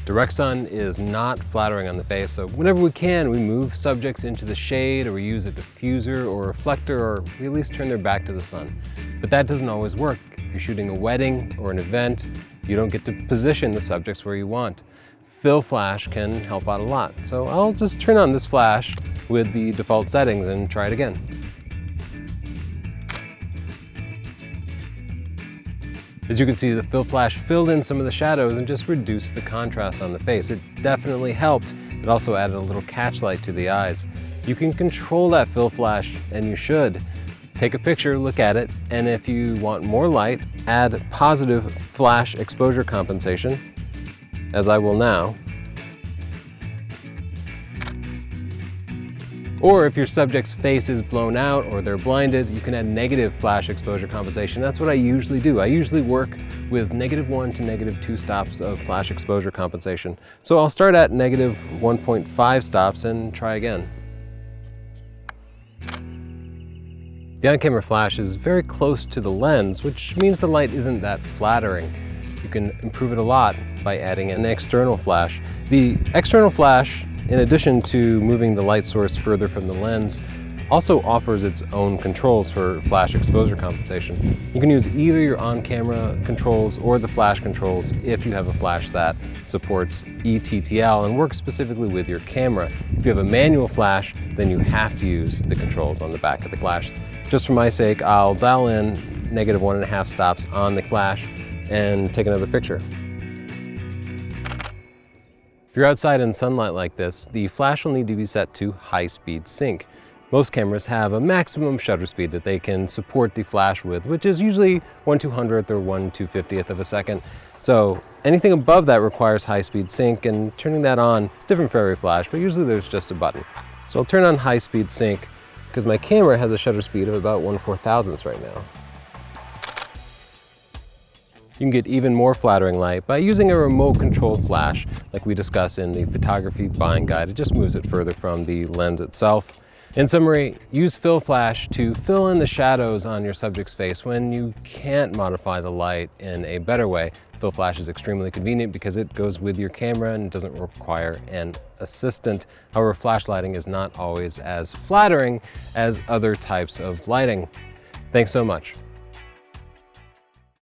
Direct sun is not flattering on the face, so whenever we can, we move subjects into the shade, or we use a diffuser or reflector, or we at least turn their back to the sun. But that doesn't always work. If you're shooting a wedding or an event, you don't get to position the subjects where you want. Fill flash can help out a lot. So I'll just turn on this flash with the default settings and try it again. As you can see, the fill flash filled in some of the shadows and just reduced the contrast on the face. It definitely helped. It also added a little catch light to the eyes. You can control that fill flash, and you should. Take a picture, look at it, and if you want more light, add positive flash exposure compensation, as I will now. Or if your subject's face is blown out or they're blinded, you can add negative flash exposure compensation. That's what I usually do. I usually work with -1 to -2 stops of flash exposure compensation. So I'll start at -1.5 stops and try again. The on-camera flash is very close to the lens, which means the light isn't that flattering. You can improve it a lot by adding an external flash. The external flash, in addition to moving the light source further from the lens, also offers its own controls for flash exposure compensation. You can use either your on-camera controls or the flash controls if you have a flash that supports eTTL and works specifically with your camera. If you have a manual flash, then you have to use the controls on the back of the flash. Just for my sake, I'll dial in -1.5 stops on the flash and take another picture. If you're outside in sunlight like this, the flash will need to be set to high-speed sync. Most cameras have a maximum shutter speed that they can support the flash with, which is usually 1/200th or 1/250th of a second. So anything above that requires high-speed sync, and turning that on is different for every flash, but usually there's just a button. So I'll turn on high-speed sync because my camera has a shutter speed of about 1/4000th right now. You can get even more flattering light by using a remote controlled flash like we discussed in the photography buying guide. It just moves it further from the lens itself. In summary, use fill flash to fill in the shadows on your subject's face when you can't modify the light in a better way. Fill flash is extremely convenient because it goes with your camera and doesn't require an assistant. However, flash lighting is not always as flattering as other types of lighting. Thanks so much.